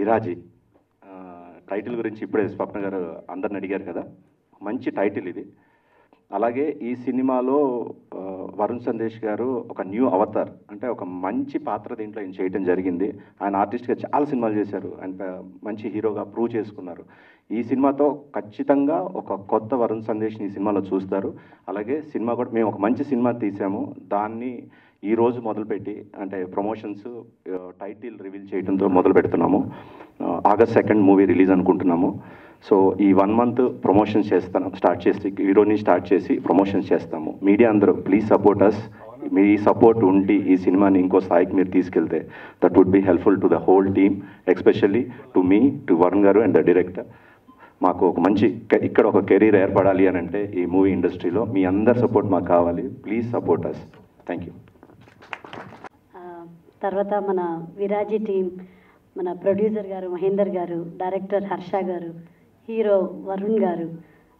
విరాజీ title గురించి ఇప్పుడే స్వప్న గారు అందరిని అడిగారు కదా, మంచి టైటిల్ ఇది. అలాగే ఈ సినిమాలో వరుణ్ సందేశ్ గారు ఒక న్యూ అవతార్, అంటే ఒక మంచి పాత్ర దీంట్లో ఆయన చేయడం జరిగింది. ఆయన ఆర్టిస్ట్గా చాలా సినిమాలు చేశారు, ఆయన మంచి హీరోగా ప్రూవ్ చేసుకున్నారు. ఈ సినిమాతో ఖచ్చితంగా ఒక కొత్త వరుణ్ సందేశ్ని ఈ సినిమాలో చూస్తారు. అలాగే సినిమా కూడా మేము ఒక మంచి సినిమా తీసాము, దాన్ని ఈరోజు మొదలుపెట్టి అంటే ప్రమోషన్స్ టైటిల్ రివీల్ చేయడంతో మొదలు పెడుతున్నాము. August 2 మూవీ రిలీజ్ అనుకుంటున్నాము. సో ఈ 1 month ప్రమోషన్స్ స్టార్ట్ చేసి హీరోని స్టార్ట్ చేసి ప్రమోషన్స్ చేస్తాము. మీడియా అందరూ ప్లీజ్ సపోర్ట్ అస్. మీ సపోర్ట్ ఉండి ఈ సినిమాని ఇంకో స్థాయికి మీరు తీసుకెళ్తే that would be helpful to the whole team, especially to me, to Varun గారు అండ్ ద డైరెక్టర్. మాకు ఒక మంచి ఇక్కడ ఒక కెరీర్ ఏర్పడాలి అని అంటే ఈ మూవీ ఇండస్ట్రీలో మీ అందరి సపోర్ట్ మాకు కావాలి. Please support us. Thank you. తర్వాత మన విరాజీ టీం, మన ప్రొడ్యూసర్ గారు మహేందర్ గారు, డైరెక్టర్ హర్ష గారు, హీరో వరుణ్ గారు,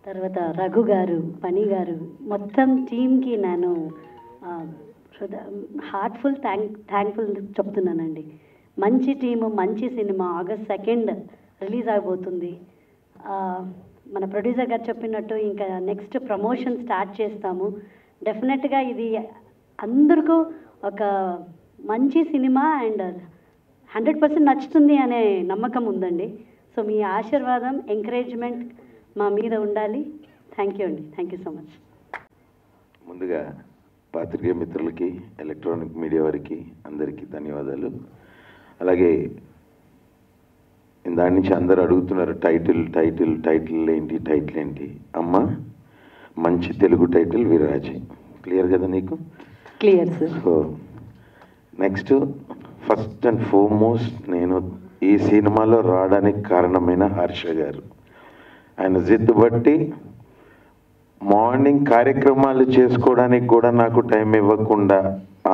తర్వాత రఘు గారు, పని గారు, మొత్తం టీంకి నేను హార్ట్ఫుల్ థ్యాంక్ఫుల్ చెప్తున్నానండి. మంచి టీము, మంచి సినిమా August 2 రిలీజ్ అయిపోతుంది. మన ప్రొడ్యూసర్ గారు చెప్పినట్టు ఇంకా నెక్స్ట్ ప్రమోషన్ స్టార్ట్ చేస్తాము. డెఫినెట్గా ఇది అందరికీ ఒక మంచి సినిమా అండ్ 100% నచ్చుతుంది అనే నమ్మకం ఉందండి. సో మీ ఆశీర్వాదం, ఎంకరేజ్మెంట్ మా మీద ఉండాలి. థ్యాంక్ యూ అండి. Thank you so much. ముందుగా పాత్రికేయ మిత్రులకి, ఎలక్ట్రానిక్ మీడియా వారికి అందరికీ ధన్యవాదాలు. అలాగే దాని నుంచి అందరూ అడుగుతున్నారు టైటిల్ ఏంటి అమ్మ, మంచి తెలుగు టైటిల్ విరాజీ. క్లియర్ కదా నీకు? Clear sir. So next, first and foremost నేను ఈ సినిమాలో రావడానికి కారణమైన హర్ష గారు. ఆయన జిద్దు బట్టి మార్నింగ్ కార్యక్రమాలు చేసుకోవడానికి కూడా నాకు టైం ఇవ్వకుండా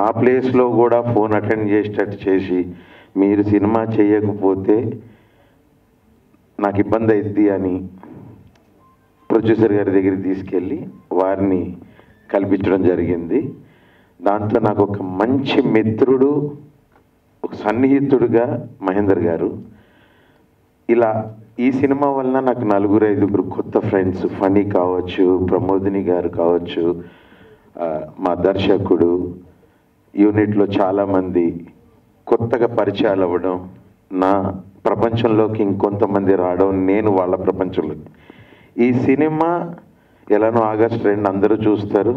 ఆ ప్లేస్లో కూడా ఫోన్ అటెండ్ చేసేటట్టు చేసి, మీరు సినిమా చేయకపోతే నాకు ఇబ్బంది అవుద్ది అని ప్రొడ్యూసర్ గారి దగ్గరికి తీసుకెళ్ళి వారిని కల్పించడం జరిగింది. దాంతో నాకు ఒక మంచి మిత్రుడు, ఒక సన్నిహితుడుగా మహేందర్ గారు. ఇలా ఈ సినిమా వలన నాకు 4-5 కొత్త ఫ్రెండ్స్, ఫనీ కావచ్చు, ప్రమోదిని గారు కావచ్చు, మా దర్శకుడు, యూనిట్లో చాలామంది కొత్తగా పరిచయాలు అవ్వడం, నా ప్రపంచంలోకి ఇంకొంతమంది రావడం, నేను వాళ్ళ ప్రపంచంలోకి. ఈ సినిమా ఎలానో August 2 అందరూ చూస్తారు.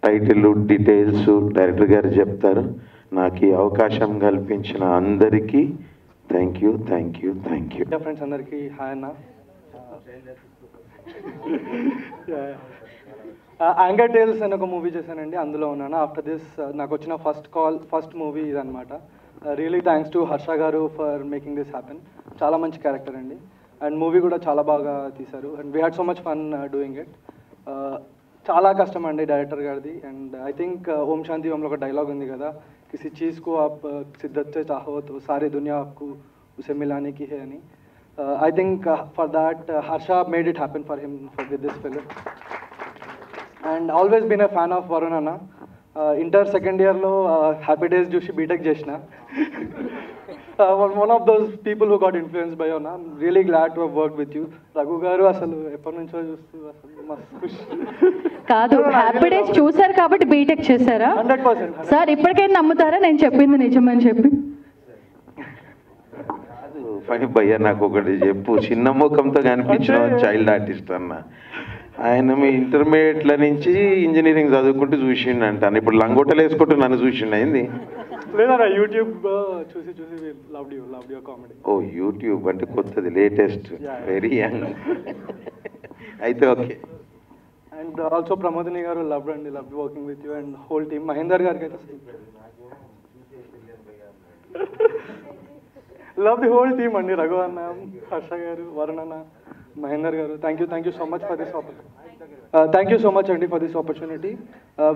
టైటిల్, డీటెయిల్స్ డైరెక్టర్ గారు చెప్తారు. నాకు ఈ అవకాశం కల్పించిన అందరికీ థ్యాంక్ యూ. ఫ్రెండ్స్ అందరికీ హాయ్ అన్న. యాంగర్ టేల్స్ అని ఒక మూవీ చేశానండి, అందులో ఉన్నాను. ఆఫ్టర్ దిస్ నాకు వచ్చిన ఫస్ట్ మూవీ ఇదనమాట. రియలీ థ్యాంక్స్ టు హర్ష గారు ఫర్ మేకింగ్ దిస్ హ్యాపెన్. చాలా మంచి క్యారెక్టర్ అండి, అండ్ మూవీ కూడా చాలా బాగా తీశారు. And we had so much fun doing it. చాలా కష్టం అండి డైరెక్టర్ గారిది. అండ్ ఐ థింక్ ఓం శాంతి ఓంలో ఒక డైలాగ్ ఉంది కదా, కిసి చీజ్ को आप शिद्दत से चाहो तो सारी दुनिया आपको उसे मिलाने की है అని. I think for that Harsha made it happen for him with this film. And always been a fan of Varun Anna. Inter second year లో హ్యాపీ డేస్ చూసి బీటెక్ చేసిన. One of those people who got influenced by you. I'm really glad to have worked with you. Raghu garu asalu ఎప్పటి నుంచో చూస్తూ అసలు మస్తు ఖుషి. కాదు, happy days చూసారు కాబట్టి బీటెక్ చేశారా? 100%. సార్ ఇప్పటికైనా నమ్ముతారా నేను చెప్పింది నిజమని చెప్పి? ఫనీ భయ్య, నాకు ఒకటి చెప్పు. చిన్న ముఖంతో కనిపించిన చైల్డ్ ఆర్టిస్ట్ అన్న. ఆయన మీ ఇంటర్మీడియట్ల నుంచి ఇంజనీరింగ్ చదువుకుంటూ చూసిండు అంటాను. ఇప్పుడు లంగోటలు వేసుకుంటూ నన్ను చూసిండు అయింది. లేదా యూట్యూబ్ చూసి లవ్డ్ యువర్ కామెడీ. ఓ యూట్యూబ్ అంటే కొత్తది, లేటెస్ట్, వెరీ యంగ్. అయితే ఓకే. అండ్ ఆల్సో ప్రమోదిని గారు love working with you and whole team. Mahender గారికి అయితే లవ్ ది హోల్ టీమ్ అండి. రఘు అన్న, హర్ష గారు, వరుణ్ అన్న, మహేందర్ గారు, thank you so much for this opportunity. Thank you so much అండి for this opportunity.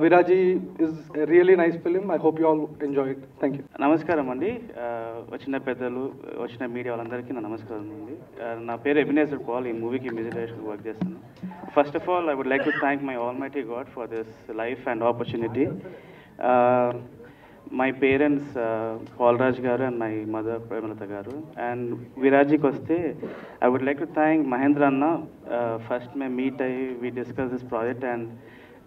Viraji is really nice film. I hope you all enjoy it. Thank you. నమస్కారం అండి. వచ్చిన పెద్దలు, వచ్చిన మీడియా వాళ్ళందరికీ నా నమస్కారం అండి. నా పేరు ఎబినేజర్ పాల్. ఈ మూవీకి మ్యూజిక్ డైరెక్టర్ వర్క్ చేస్తాను. First of all I would like to thank my almighty God for this life and opportunity. my parents, Paul Raj garu and my mother, Premalata garu. And Viraji koste, I would like to thank Mahendra Anna. First, me meet we discussed this project and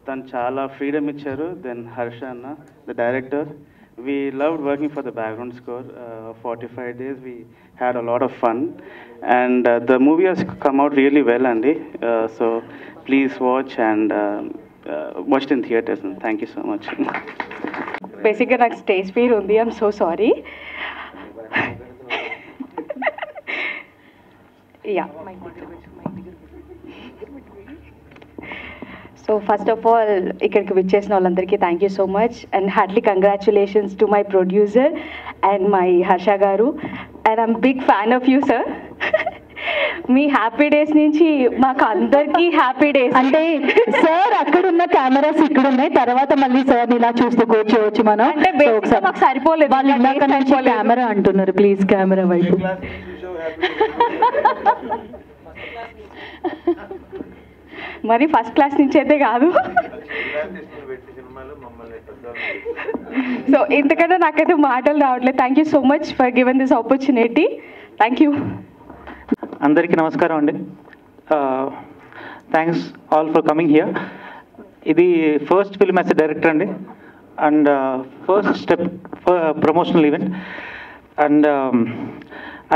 tan chala freedom icharu. Then Harsha Anna, the director. We loved working for the background score. 45 days, we had a lot of fun. And the movie has come out really well, Andy. So please watch and watch it in theaters. And thank you so much. బేసిక్గా నాకు stage fear ఉంది, I'm so sorry. Yeah, so first of all ఇక్కడికి విచ్చేసిన వాళ్ళందరికీ thank you so much and heartly congratulations to my producer and my Harsha గారు. And I'm big fan of you sir. మీ Happy Days నుంచి మాకు అందరికీ happy days. అంటే sir అక్కడ ఉన్న కెమెరాస్ ఇక్కడ ఉన్నాయి, తర్వాత మళ్ళీ సార్ ఇలా చూస్తూ కూర్చోవచ్చు మనం. అంటే బేసిక్గా మాకు సరిపోలేదు, వాళ్ళు ఇందాక నుంచి కెమెరా అంటున్నారు, ప్లీజ్ కెమెరా వైపు. మరి ఫస్ట్ క్లాస్ నుంచి అయితే కాదు. సో ఇంతకన్నా నాకైతే మాటలు రావట్లేదు. Thank you so much for given this opportunity. Thank you. అందరికీ నమస్కారం అండి. Thanks all for coming here. ఇది first film as a director అండి, and first step promotional event. And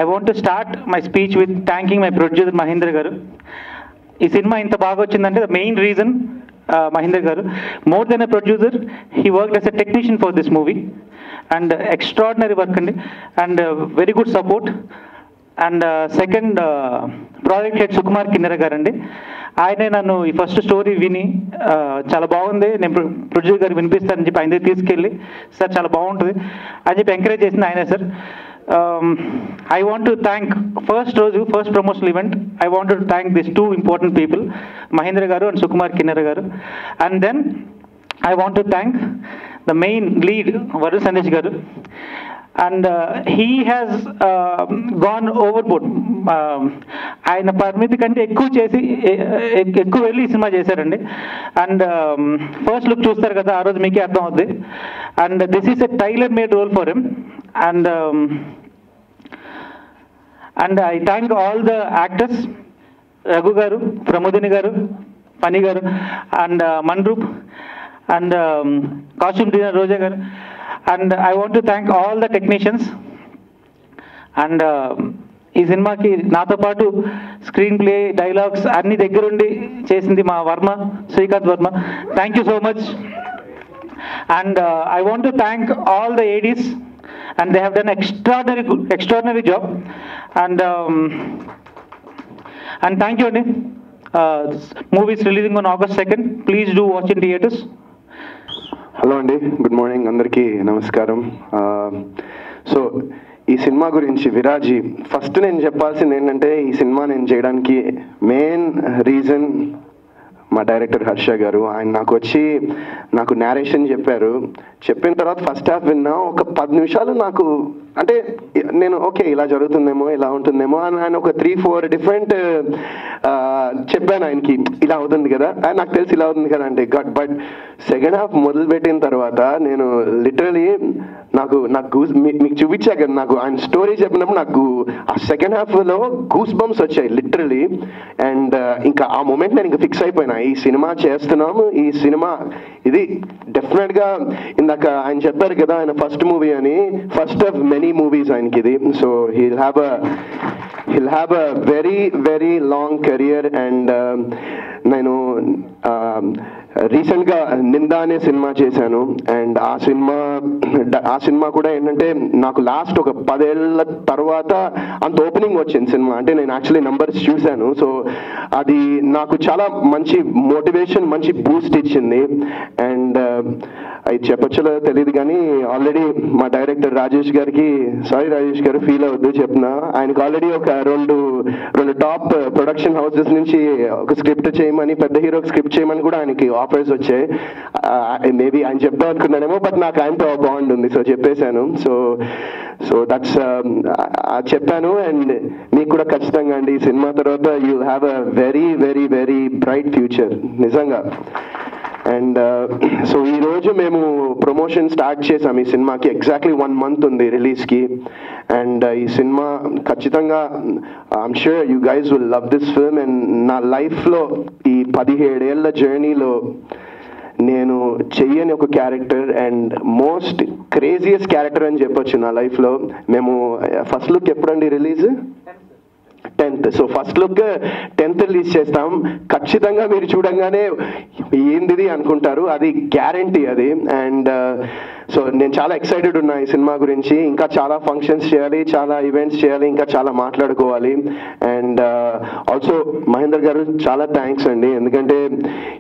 I want to start my speech with thanking my producer Mahendra గారు. ఈ cinema ఇంత బాగా వచ్చిందంటే ద మెయిన్ రీజన్ మహేంద్ర గారు. More than a producer, he worked as a technician for this movie and extraordinary work అండి, and very good support. And second project head Sukumar Kinnera గారు అండి. ఆయనే నన్ను ఈ ఫస్ట్ స్టోరీ విని చాలా బాగుంది, నేను ప్రొడ్యూసర్ గారు వినిపిస్తానని చెప్పి ఆయన దగ్గర తీసుకెళ్ళి సార్ చాలా బాగుంటుంది అని చెప్పి ఎంకరేజ్ చేసింది ఆయనే sir. I want to thank first promotional event. I want to thank these two important people, Mahendra garu and Sukumar Kinnera garu. And then I want to thank the main lead, Varun Sandesh garu. And he has gone overboard. ఆయన పరిమితి కంటే ఎక్కువ వెళ్ళి ఈ cinema చేశారండి. And first look చూస్తారు కదా, ఆ రోజు మీకే అర్థం అవుద్ది. And this is a tailor made role for him. And I thank all the actors, Raghu garu, Pramodini garu, Pani garu, and Manroop, and costume designer Roja garu. And I want to thank all the technicians. And ఈ సినిమాకి నాతో పాటు screen play, dialogues అన్ని దగ్గరుండి చేసింది మా Varma, Srikanth Varma. Thank you so much. And I want to thank all the ADs, and they have done extraordinary job. And thank you Andy. Movie is releasing on August 2nd. Please do watch in theaters. Hello అండి, good morning, అందరికీ నమస్కారం. So ఈ cinema గురించి విరాజీ, first నేను చెప్పాల్సింది ఏంటంటే ఈ cinema నేను చేయడానికి మెయిన్ రీజన్ మా డైరెక్టర్ హర్ష గారు. ఆయన నాకు నేరేషన్ చెప్పారు. చెప్పిన తర్వాత ఫస్ట్ హాఫ్ విన్నా, ఒక 10 నిమిషాలు నాకు అంటే నేను ఓకే ఇలా జరుగుతుందేమో, ఇలా ఉంటుందేమో అని ఆయన ఒక 3-4 డిఫరెంట్ చెప్పాను ఆయనకి, ఇలా అవుతుంది కదా, నాకు తెలిసి ఇలా అవుతుంది కదా అంటే. బట్ సెకండ్ హాఫ్ మొదలుపెట్టిన తర్వాత నేను లిటరలీ నాకు మీకు చూపించా కదా, నాకు ఆయన స్టోరీ చెప్పినప్పుడు నాకు ఆ సెకండ్ హాఫ్లో గూస్ బంప్స్ వచ్చాయి లిటరలీ. అండ్ ఇంకా ఆ మూమెంట్ నేను ఇంకా ఫిక్స్ అయిపోయినా, ఈ సినిమా చేస్తున్నాము, ఈ సినిమా ఇది డెఫినెట్గా. ఇందాక ఆయన చెప్పారు కదా ఆయన ఫస్ట్ మూవీ అని, ఫస్ట్ ఆఫ్ మెనీ మూవీస్ ఆయనకి ఇది. So he'll have a very very long career. And నేను రీసెంట్గా నిందా అనే సినిమా చేశాను. అండ్ ఆ సినిమా కూడా ఏంటంటే నాకు లాస్ట్ ఒక 10 ఏళ్ళ తర్వాత అంత ఓపెనింగ్ వచ్చింది సినిమా. అంటే నేను యాక్చువల్లీ నంబర్స్ చూశాను. సో అది నాకు చాలా మంచి మోటివేషన్, మంచి బూస్ట్ ఇచ్చింది. అండ్ అది చెప్పొచ్చో తెలియదు కానీ ఆల్రెడీ మా డైరెక్టర్ రాజేష్ గారికి, సారీ రాజేష్ గారు ఫీల్ అవద్దు చెప్తున్నా, ఆయనకు ఆల్రెడీ ఒక రెండు టాప్ ప్రొడక్షన్ హౌసెస్ నుంచి ఒక స్క్రిప్ట్ చేయమని, పెద్ద హీరోకి స్క్రిప్ట్ చేయమని కూడా ఆయనకి ఆఫర్స్ వచ్చాయి. మేబీ ఆయన చెప్దాం అనుకున్నానేమో, బట్ నాకు ఆయనతో బాండ్ ఉంది, సో చెప్పేశాను. సో దట్స్ చెప్పాను. అండ్ మీకు కూడా ఖచ్చితంగా అండి ఈ సినిమా తర్వాత you have a very very very bright future నిజంగా. అండ్ సో ఈరోజు మేము ప్రమోషన్ స్టార్ట్ చేసాం ఈ సినిమాకి. ఎగ్జాక్ట్లీ 1 month ఉంది రిలీజ్కి. అండ్ ఈ సినిమా ఖచ్చితంగా I'm sure you guys will love this film. And నా లైఫ్లో ఈ 17 ఏళ్ల జర్నీలో నేను చెయ్యని ఒక character and most craziest character అని చెప్పొచ్చు నా లైఫ్లో. మేము ఫస్ట్ లుక్ ఎప్పుడండి release? 10th. So first look 10th release చేస్తాం. ఖచ్చితంగా మీరు చూడంగానే ఏందిది అనుకుంటారు, అది గ్యారంటీ అది. అండ్ సో నేను చాలా ఎక్సైటెడ్ ఉన్నా ఈ సినిమా గురించి. ఇంకా చాలా ఫంక్షన్స్ చేయాలి, చాలా ఈవెంట్స్ చేయాలి, ఇంకా చాలా మాట్లాడుకోవాలి. అండ్ ఆల్సో మహేందర్ గారు చాలా థ్యాంక్స్ అండి, ఎందుకంటే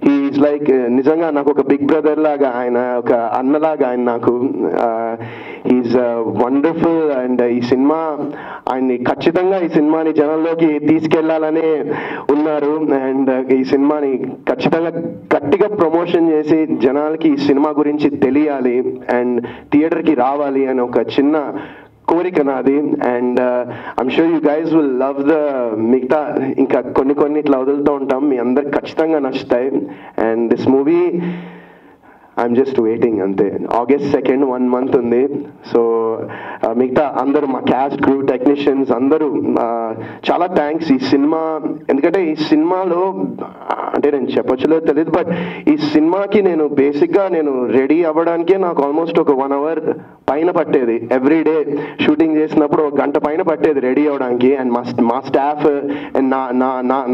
హీఈస్ లైక్ నిజంగా నాకు ఒక బిగ్ బ్రదర్ లాగా, ఆయన ఒక అన్నలాగా ఆయన నాకు. He is wonderful. అండ్ ఈ సినిమా ఆయన్ని ఖచ్చితంగా ఈ సినిమాని జనంలోకి తీసుకెళ్లాలనే ఉన్నారు. అండ్ ఈ సినిమాని ఖచ్చితంగా గట్టిగా ప్రమోషన్ చేసి జనాలకి ఈ సినిమా గురించి తెలియాలి అండ్ థియేటర్కి రావాలి అని ఒక చిన్న కోరిక నాది. And I'm sure you guys will love the మిగతా ఇంకా కొన్ని ఇట్లా వదులుతూ ఉంటాం, మీ అందరికి ఖచ్చితంగా నచ్చుతాయి. And this movie I'm just waiting అంతే. August 2nd 1 month ఉంది. సో మిగతా అందరూ మా క్యాస్ట్, క్రూ, టెక్నీషియన్స్ అందరూ చాలా థ్యాంక్స్. ఈ సినిమా ఎందుకంటే ఈ సినిమాలో అంటే నేను చెప్పొచ్చులో తెలియదు, బట్ ఈ సినిమాకి నేను బేసిక్గా నేను రెడీ అవ్వడానికే నాకు ఆల్మోస్ట్ ఒక 1 hour పైన పట్టేది. ఎవ్రీ డే షూటింగ్ చేసినప్పుడు 1 గంట పైన పట్టేది రెడీ అవ్వడానికి. అండ్ మా స్టాఫ్ అండ్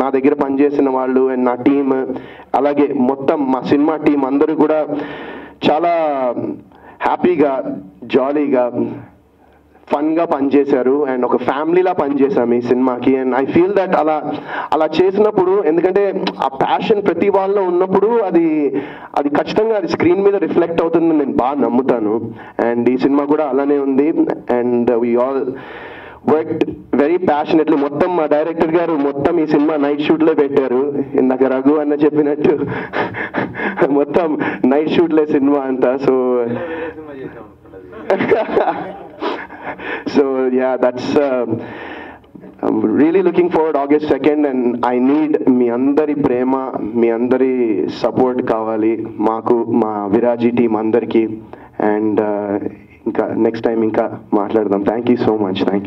నా దగ్గర పనిచేసిన వాళ్ళు అండ్ నా టీమ్, అలాగే మొత్తం మా సినిమా టీం అందరూ కూడా చాలా హ్యాపీగా, జాలీగా, ఫన్గా పనిచేశారు. అండ్ ఒక ఫ్యామిలీలా పనిచేశాము ఈ సినిమాకి. అండ్ ఐ ఫీల్ దట్ అలా చేసినప్పుడు, ఎందుకంటే ఆ ప్యాషన్ ప్రతి వాళ్ళలో ఉన్నప్పుడు అది ఖచ్చితంగా అది స్క్రీన్ మీద రిఫ్లెక్ట్ అవుతుందని నేను బాగా నమ్ముతాను. అండ్ ఈ సినిమా కూడా అలానే ఉంది. And we all worked very passionately. మొత్తం మా డైరెక్టర్ గారు మొత్తం ఈ సినిమా నైట్ షూట్లో పెట్టారు. ఇందాక రఘు అన్న చెప్పినట్టు మొత్తం నైట్ షూట్లే సినిమా అంతా. So yeah, that's I'm really looking forward August 2nd. And I need మీ అందరి ప్రేమ, మీ అందరి సపోర్ట్ కావాలి మాకు, మా విరాజీ టీం అందరికీ. అండ్ ఇంకా నెక్స్ట్ టైం ఇంకా మాట్లాడదాం. Thank you so much. Thank you.